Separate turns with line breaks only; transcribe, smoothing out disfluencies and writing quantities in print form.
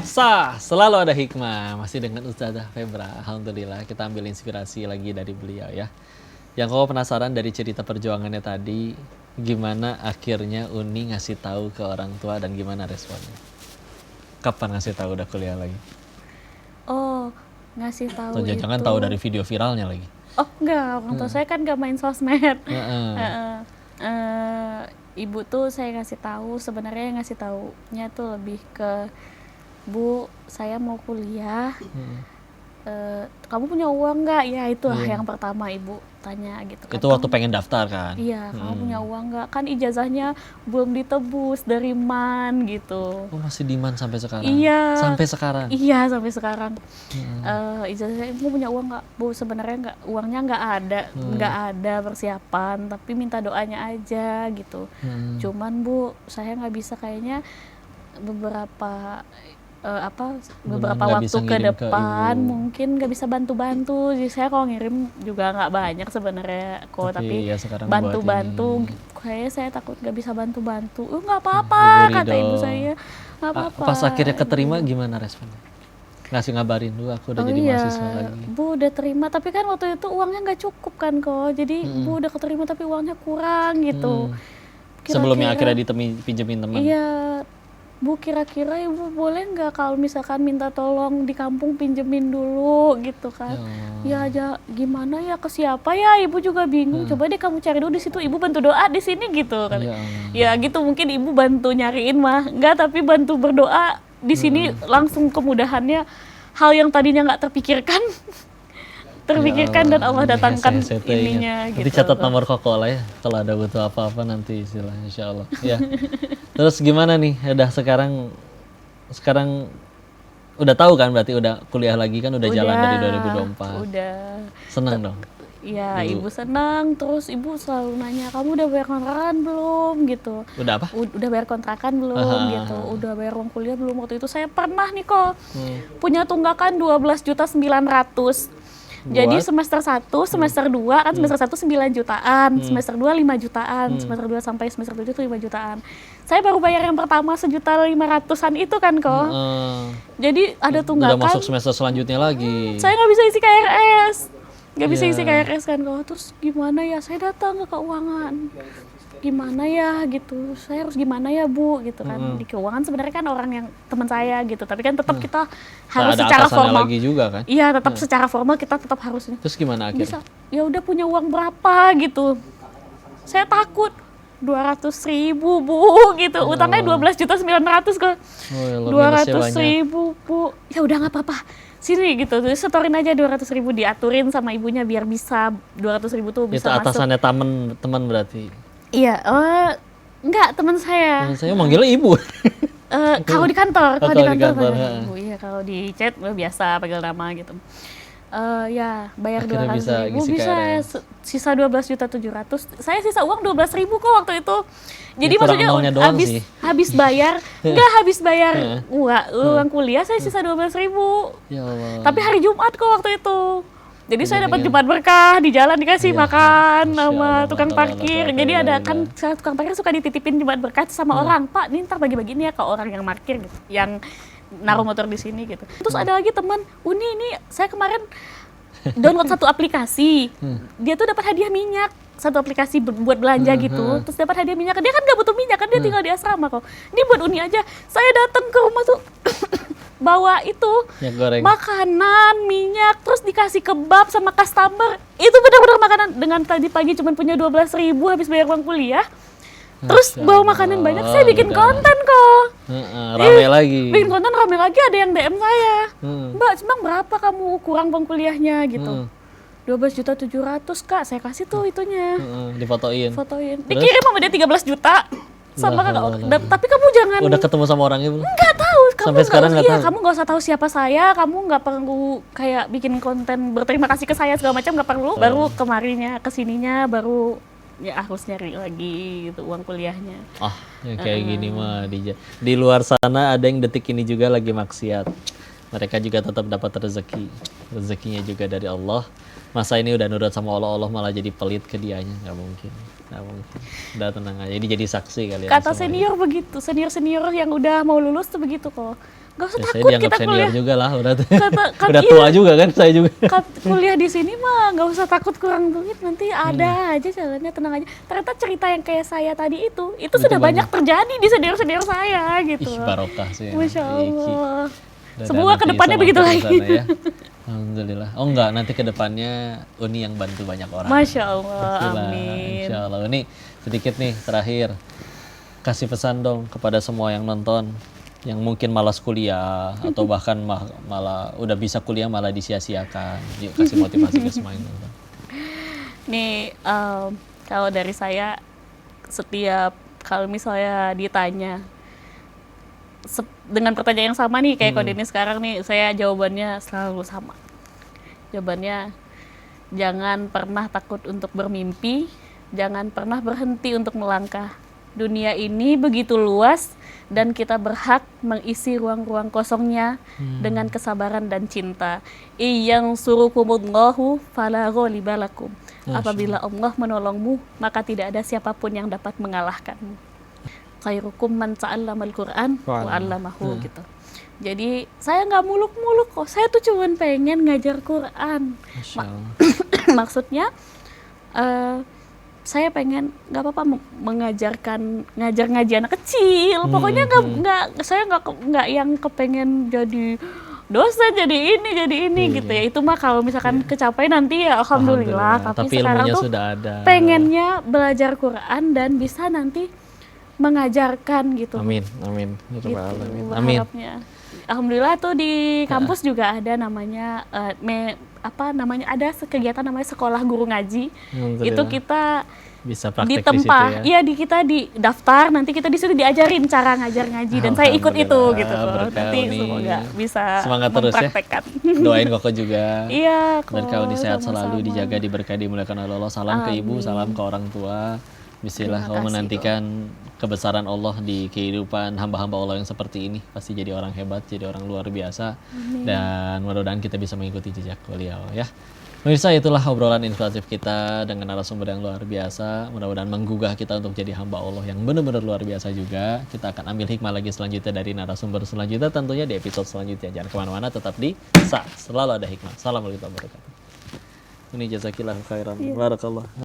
Selalu ada hikmah. Masih dengan Ustazah Febra. Alhamdulillah kita ambil inspirasi lagi dari beliau ya. Yang kau penasaran dari cerita perjuangannya tadi, gimana akhirnya Uni ngasih tahu ke orang tua dan gimana responnya? Kapan ngasih tahu udah kuliah lagi?
Oh, ngasih tahu
Atau jangan
itu.
tahu dari video viralnya lagi?
Oh enggak, orang tua saya kan nggak main sosmed.
Heeh.
Ibu tuh saya ngasih tahu, sebenarnya yang ngasih taunya tuh lebih ke, Bu, saya mau kuliah. Kamu punya uang nggak? Ya itulah
Iya.
yang pertama ibu tanya gitu kan.
Itu waktu pengen daftar kan?
Iya, kamu punya uang nggak? Kan ijazahnya belum ditebus dari MAN gitu.
Oh masih demand sampai sekarang?
Iya.
Sampai sekarang?
Iya, sampai sekarang. Ijazahnya, ibu punya uang nggak? Bu, sebenarnya nggak, uangnya nggak ada persiapan, tapi minta doanya aja gitu. Cuman Bu, saya nggak bisa kayaknya beberapa
Nggak
waktu
bisa
ke
ngirim ke
depan
ibu.
mungkin nggak bisa bantu-bantu. Jadi saya kalau ngirim juga nggak banyak sebenarnya kok, tapi
ya sekarang
bantu-bantu.
buat ini.
Kayaknya saya takut nggak bisa bantu-bantu. Nggak apa-apa,
Ibu
kata
ridho.
ibu saya. Nggak apa-apa.
Pas akhirnya keterima gimana responnya? Ngasih ngabarin dulu aku udah jadi mahasiswa lagi.
Bu udah terima, tapi kan waktu itu uangnya nggak cukup kan kok. Jadi Bu udah keterima tapi uangnya kurang gitu.
Sebelumnya
Kira-kira-
akhirnya pinjemin teman.
Iya, Bu, kira-kira ibu boleh nggak kalau misalkan minta tolong di kampung pinjemin dulu gitu kan? Ya aja gimana ya, ke siapa ya, ibu juga bingung. Coba deh kamu cari dulu di situ, ibu bantu doa di sini gitu kan?
Ya Allah.
Ya gitu, mungkin ibu bantu nyariin mah nggak, tapi bantu berdoa di sini langsung kemudahannya. Hal yang tadinya nggak terpikirkan terpikirkan dan Allah datangkan
Saya
ininya
ingat.
gitu.
Nanti catat nomor Koko lah ya, kalau ada butuh apa-apa nanti istilahnya, insya Allah. Ya. Terus gimana nih? Udah sekarang udah tahu kan, berarti udah kuliah lagi kan, udah jalan dari 2024.
Udah.
Senang dong.
Iya, ibu senang. Terus ibu selalu nanya, kamu udah bayar kontrakan belum gitu.
Udah apa?
Udah bayar kontrakan belum gitu. Udah bayar uang kuliah belum. Waktu itu saya pernah nih kok punya tunggakan 12.900.000. Jadi semester 1, semester 2 kan, semester 1 9 jutaan, semester 2 5 jutaan, semester 2 sampai semester 7 itu 5 jutaan. Saya baru bayar yang pertama 1.500.000-an itu kan kok. Jadi ada tunggakan.
Udah masuk semester selanjutnya lagi.
Saya nggak bisa isi KRS. Nggak bisa isi KRS kan kok. Terus gimana ya, saya datang ke keuangan. Gimana ya gitu, saya harus gimana ya Bu gitu kan. Di keuangan sebenarnya kan orang yang teman saya gitu, tapi kan tetap kita harus
Ada
secara
atasannya
formal
lagi juga kan?
Iya, tetap secara formal kita tetap harus
Terus gimana akhirnya?
bisa. Ya udah, punya uang berapa gitu. Saya takut 200.000 Bu gitu. Utangnya 12.900.000 kok.
Oh, ya Allah, minusnya
200.000 Bu. Ya udah nggak apa-apa. Sini gitu. Terus setorin aja 200.000, diaturin sama ibunya biar bisa 200.000 tuh
Itu
bisa masuk.
atasannya teman berarti.
Iya, enggak, teman saya.
Saya manggilnya ibu.
Kalau di kantor,
Oh, kalau di kantor,
panggil
ha.
ibu. Iya, kalau di chat biasa panggil nama gitu. Ya, bayar
Akhirnya
200.000
ngisi
bisa ya,
KRS.
sisa 12.700.000. Saya sisa uang 12.000 kok waktu itu. Jadi
Ya, kurang
maksudnya
nolnya doang sih.
habis bayar, enggak habis bayar uang kuliah saya sisa 12.000.
Ya Allah.
Tapi hari Jumat kok waktu itu. Jadi saya dapat Jumat berkah, di jalan dikasih makan
Masya
sama
Allah,
tukang
mantap,
parkir.
Allah,
Jadi ada
Allah.
kan tukang parkir suka dititipin Jumat berkah sama orang, Pak, ini ntar bagi-bagi nih ya ke orang yang parkir gitu, yang naruh motor di sini gitu. Terus ada lagi teman, Uni ini saya kemarin download satu aplikasi, dia tuh dapat hadiah minyak, satu aplikasi buat belanja gitu, terus dapat hadiah minyak. Dia kan nggak butuh minyak kan, dia tinggal di asrama kok. Ini buat Uni aja. Saya datang ke rumah tuh bawa itu
Minyak goreng.
makanan, minyak, terus dikasih kebab sama customer. Itu benar-benar makanan. Dengan tadi pagi cuma punya 12.000 habis bayar uang kuliah. Terus
Masya
bawa
Allah,
makanan banyak, saya bikin
udah.
konten kok.
Rame lagi.
Bikin konten rame lagi, ada yang DM saya.
Hmm.
Mbak, emang berapa kamu kurang uang kuliahnya gitu. 12.700.000 Kak, saya kasih tuh itunya.
Difotoin.
Fotoin. Dikirim sama dia 13 juta. Sama
Lah,
kakak. Tapi kamu jangan
Udah ketemu sama orangnya belum?
nggak tahu, kamu
Sampai sekarang nggak tahu?
kamu nggak usah tahu siapa saya, kamu nggak perlu kayak bikin konten berterima kasih ke saya segala macam, nggak perlu. Baru kemarinya kesininya baru ya harus nyari lagi gitu uang kuliahnya.
Ya kayak gini mah di luar sana ada yang detik ini juga lagi maksiat. Mereka juga tetap dapat rezeki. Rezekinya juga dari Allah. Masa ini udah nurut sama Allah malah jadi pelit ke dianya? Nggak mungkin. Udah tenang aja. Ini jadi saksi kalian.
Kata
semua.
senior begitu, senior yang udah mau lulus tuh begitu kok. Gak usah
Ya, saya
takut
dianggap
kita
senior
kuliah.
juga lah, udah
Kan
udah
iya.
tua juga kan saya juga.
Kuliah di sini mah nggak usah takut kurang duit, nanti ada aja jalannya, tenang aja. Ternyata cerita yang kayak saya tadi itu sudah banyak terjadi di senior-senior saya gitu.
Ih, barokah sih.
Masya Allah.
Udah
Semoga
nanti
kedepannya
bisa
begitu
mampir
lagi.
ke sana ya. Alhamdulillah. Oh enggak, nanti kedepannya Uni yang bantu banyak orang.
Masya Allah,
Pastilah,
amin.
Insya Allah. Uni sedikit nih terakhir, kasih pesan dong kepada semua yang nonton, yang mungkin malas kuliah atau bahkan malah udah bisa kuliah malah disia-siakan. Yuk kasih motivasi ke semua yang nonton.
Nih, kalau dari saya, setiap kalau misalnya ditanya dengan pertanyaan yang sama nih kayak kode ini sekarang nih, saya jawabannya selalu sama. Jawabannya, jangan pernah takut untuk bermimpi, jangan pernah berhenti untuk melangkah. Dunia ini begitu luas dan kita berhak mengisi ruang-ruang kosongnya dengan kesabaran dan cinta. Iyang surukumullahu fala ghaliba lakum. Apabila Allah menolongmu, maka tidak ada siapapun yang dapat mengalahkanmu. Khairukum man ta'allamal Qur'an wa 'allamahu gitu. Jadi saya nggak muluk-muluk kok. Saya tuh cuma pengen ngajar Quran.
Masya Allah.
Maksudnya saya pengen nggak apa-apa ngajar ngaji anak kecil. Pokoknya saya nggak yang kepengen jadi dosen jadi ini gitu ya. Itu mah kalau misalkan kecapai nanti ya alhamdulillah. Tapi sekarang
ilmunya
tuh
sudah ada.
pengennya belajar Quran dan bisa nanti mengajarkan gitu.
Amin, amin.
Gitu,
Amin.
berharapnya. Alhamdulillah tuh di kampus juga ada namanya ada kegiatan namanya sekolah guru ngaji. Itu kita
bisa
di
praktek di situ
tempat,
ya.
iya kita di daftar, nanti kita di situ diajarin cara ngajar ngaji dan saya ikut itu gitu.
Berkah
Nanti
Uni.
semoga bisa
Semangat terus ya.
mempraktekkan.
Doain Koko juga.
Iya,
Dan kau di sehat
sama-sama.
selalu, dijaga, diberkahi, dimuliakan oleh Allah. Salam ke ibu, salam ke orang tua. Bismillah,
Terima
kau
kasih,
menantikan kebesaran Allah di kehidupan hamba-hamba Allah yang seperti ini. Pasti jadi orang hebat, jadi orang luar biasa. Dan mudah-mudahan kita bisa mengikuti jejak beliau ya. Pemirsa, itulah obrolan inspiratif kita dengan narasumber yang luar biasa. Mudah-mudahan menggugah kita untuk jadi hamba Allah yang benar-benar luar biasa juga. Kita akan ambil hikmah lagi selanjutnya dari narasumber selanjutnya, tentunya di episode selanjutnya. Jangan kemana-mana, tetap di Selalu Ada Hikmah. Assalamualaikum warahmatullahi wabarakatuh. Ini jazakillah khairan. Barakallah.